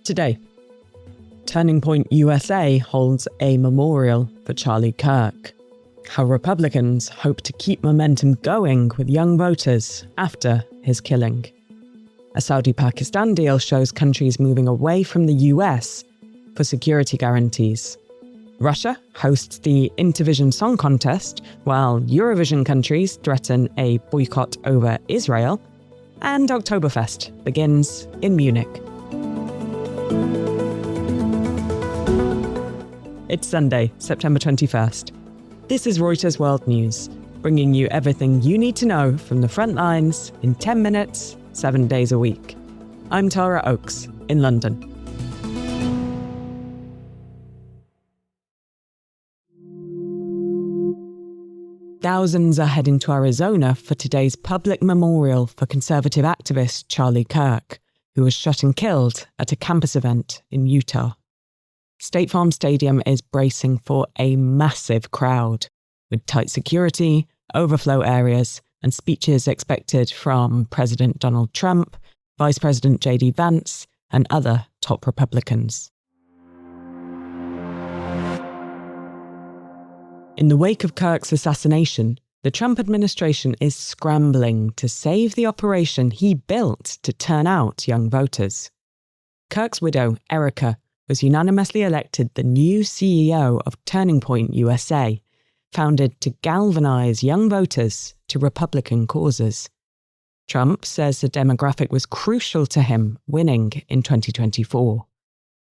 Today, Turning Point USA holds a memorial for Charlie Kirk. How Republicans hope to keep momentum going with young voters after his killing. A Saudi-Pakistan deal shows countries moving away from the US for security guarantees. Russia hosts the Intervision Song Contest, while Eurovision countries threaten a boycott over Israel. And Oktoberfest begins in Munich. It's Sunday, September 21st. This is Reuters World News, bringing you everything you need to know from the front lines in 10 minutes, 7 days a week. I'm Tara Oakes in London. Thousands are heading to Arizona for today's public memorial for conservative activist Charlie Kirk, who was shot and killed at a campus event in Utah. State Farm Stadium is bracing for a massive crowd, with tight security, overflow areas, and speeches expected from President Donald Trump, Vice President J.D. Vance, and other top Republicans. In the wake of Kirk's assassination, the Trump administration is scrambling to save the operation he built to turn out young voters. Kirk's widow, Erica, was unanimously elected the new CEO of Turning Point USA, founded to galvanize young voters to Republican causes. Trump says the demographic was crucial to him winning in 2024.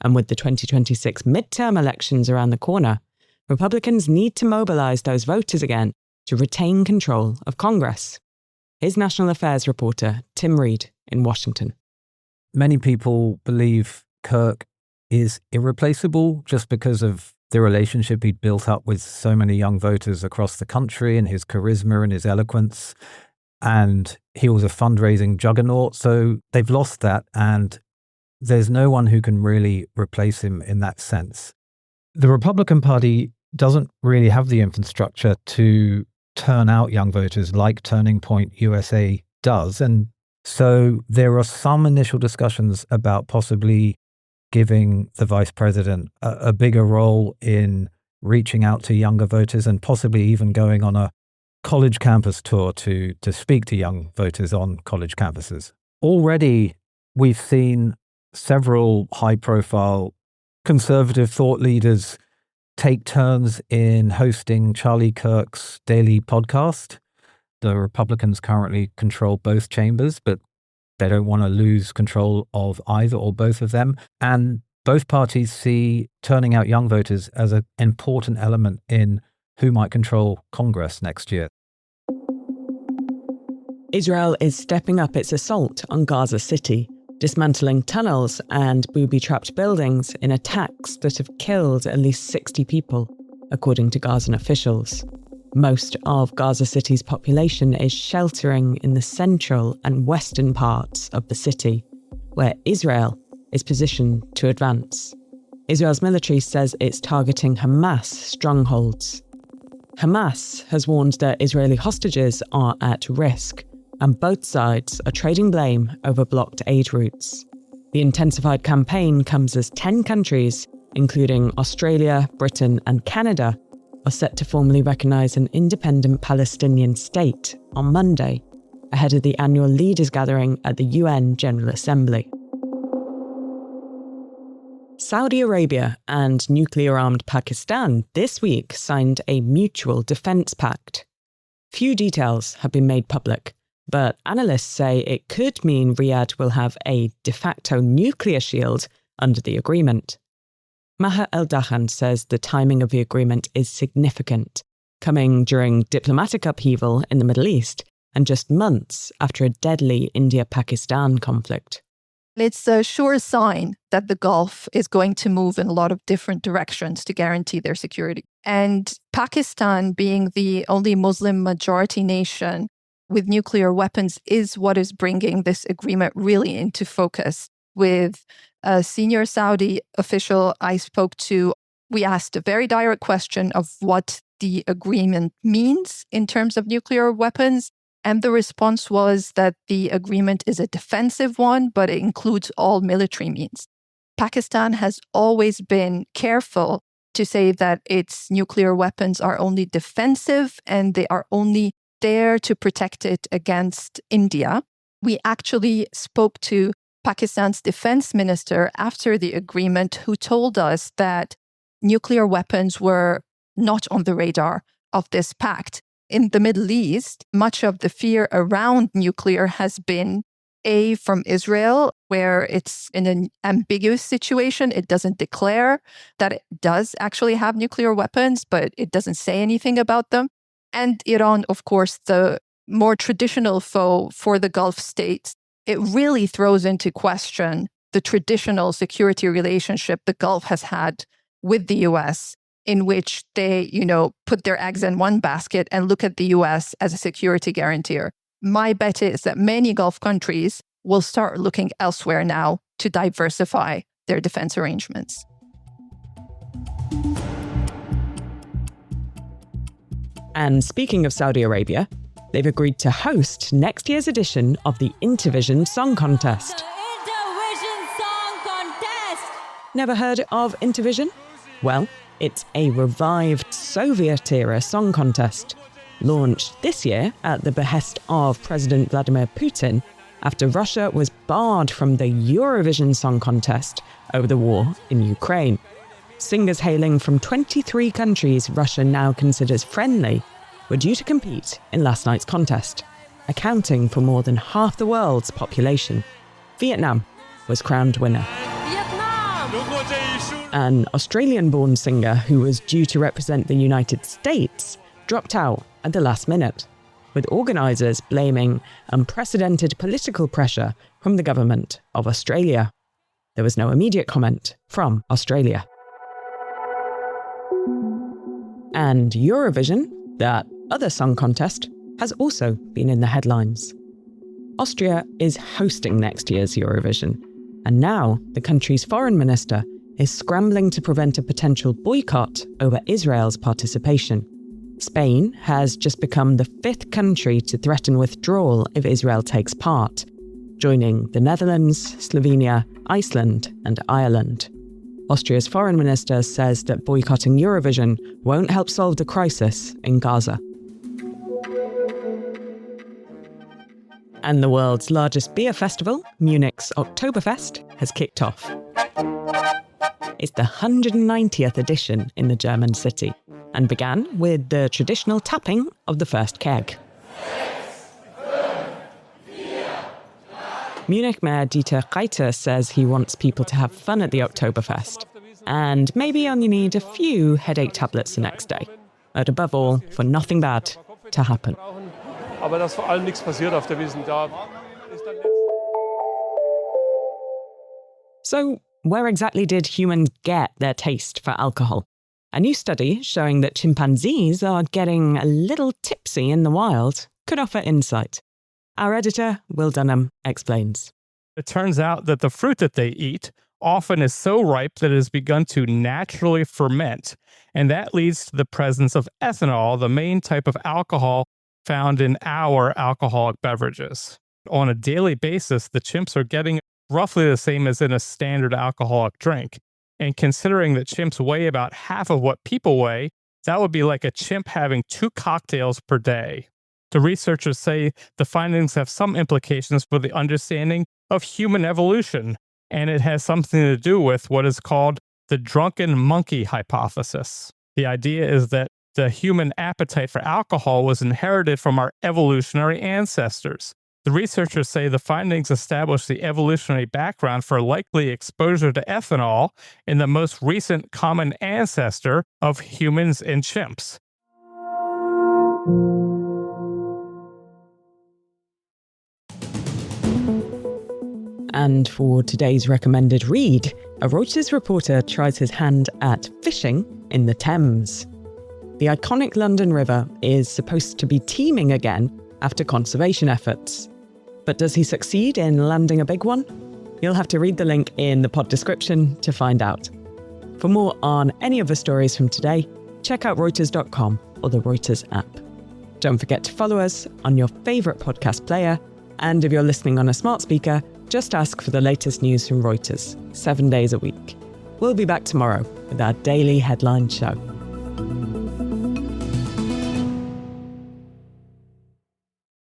And with the 2026 midterm elections around the corner, Republicans need to mobilize those voters again to retain control of Congress. Here's National Affairs reporter Tim Reid in Washington. Many people believe Kirk is irreplaceable just because of the relationship he'd built up with so many young voters across the country and his charisma and his eloquence. And he was a fundraising juggernaut. So they've lost that, and there's no one who can really replace him in that sense. The Republican Party doesn't really have the infrastructure to turn out young voters like Turning Point USA does. And so there are some initial discussions about possibly giving the vice president a bigger role in reaching out to younger voters and possibly even going on a college campus tour to speak to young voters on college campuses. Already, we've seen several high-profile conservative thought leaders take turns in hosting Charlie Kirk's daily podcast. The Republicans currently control both chambers, but they don't want to lose control of either or both of them. And both parties see turning out young voters as an important element in who might control Congress next year. Israel is stepping up its assault on Gaza City, dismantling tunnels and booby-trapped buildings in attacks that have killed at least 60 people, according to Gazan officials. Most of Gaza City's population is sheltering in the central and western parts of the city, where Israel is positioned to advance. Israel's military says it's targeting Hamas strongholds. Hamas has warned that Israeli hostages are at risk, and both sides are trading blame over blocked aid routes. The intensified campaign comes as 10 countries, including Australia, Britain, and Canada, are set to formally recognise an independent Palestinian state on Monday, ahead of the annual leaders gathering at the UN General Assembly. Saudi Arabia and nuclear-armed Pakistan this week signed a mutual defence pact. Few details have been made public, but analysts say it could mean Riyadh will have a de facto nuclear shield under the agreement. Maher El-Dahan says the timing of the agreement is significant, coming during diplomatic upheaval in the Middle East and just months after a deadly India-Pakistan conflict. It's a sure sign that the Gulf is going to move in a lot of different directions to guarantee their security. And Pakistan, being the only Muslim majority nation with nuclear weapons, is what is bringing this agreement really into focus. With a senior Saudi official I spoke to, we asked a very direct question of what the agreement means in terms of nuclear weapons. And the response was that the agreement is a defensive one, but it includes all military means. Pakistan has always been careful to say that its nuclear weapons are only defensive and they are only there to protect it against India. We actually spoke to Pakistan's defense minister after the agreement, who told us that nuclear weapons were not on the radar of this pact. In the Middle East, much of the fear around nuclear has been from Israel, where it's in an ambiguous situation. It doesn't declare that it does actually have nuclear weapons, but it doesn't say anything about them. And Iran, of course, the more traditional foe for the Gulf states. It really throws into question the traditional security relationship the Gulf has had with the US, in which they, put their eggs in one basket and look at the US as a security guarantor. My bet is that many Gulf countries will start looking elsewhere now to diversify their defense arrangements. And speaking of Saudi Arabia, they've agreed to host next year's edition of the Intervision Song Contest. The Intervision Song Contest! Never heard of Intervision? Well, it's a revived Soviet-era song contest, launched this year at the behest of President Vladimir Putin after Russia was barred from the Eurovision Song Contest over the war in Ukraine. Singers hailing from 23 countries Russia now considers friendly were due to compete in last night's contest, accounting for more than half the world's population. Vietnam was crowned winner. An Australian-born singer who was due to represent the United States dropped out at the last minute, with organisers blaming unprecedented political pressure from the government of Australia. There was no immediate comment from Australia. And Eurovision, that other song contest, has also been in the headlines. Austria is hosting next year's Eurovision, and now the country's foreign minister is scrambling to prevent a potential boycott over Israel's participation. Spain has just become the 5th country to threaten withdrawal if Israel takes part, joining the Netherlands, Slovenia, Iceland, and Ireland. Austria's foreign minister says that boycotting Eurovision won't help solve the crisis in Gaza. And the world's largest beer festival, Munich's Oktoberfest, has kicked off. It's the 190th edition in the German city and began with the traditional tapping of the first keg. Munich Mayor Dieter Reiter says he wants people to have fun at the Oktoberfest and maybe only need a few headache tablets the next day, but above all, for nothing bad to happen. So, where exactly did humans get their taste for alcohol? A new study showing that chimpanzees are getting a little tipsy in the wild could offer insight. Our editor, Will Dunham, explains. It turns out that the fruit that they eat often is so ripe that it has begun to naturally ferment, and that leads to the presence of ethanol, the main type of alcohol found in our alcoholic beverages. On a daily basis, the chimps are getting roughly the same as in a standard alcoholic drink. And considering that chimps weigh about half of what people weigh, that would be like a chimp having 2 cocktails per day. The researchers say the findings have some implications for the understanding of human evolution, and it has something to do with what is called the drunken monkey hypothesis. The idea is that the human appetite for alcohol was inherited from our evolutionary ancestors. The researchers say the findings establish the evolutionary background for likely exposure to ethanol in the most recent common ancestor of humans and chimps. And for today's recommended read, a Reuters reporter tries his hand at fishing in the Thames. The iconic London River is supposed to be teeming again after conservation efforts. But does he succeed in landing a big one? You'll have to read the link in the pod description to find out. For more on any of the stories from today, check out Reuters.com or the Reuters app. Don't forget to follow us on your favourite podcast player, and if you're listening on a smart speaker, Just ask for the latest news from Reuters, 7 days a week. We'll be back tomorrow with our daily headline show.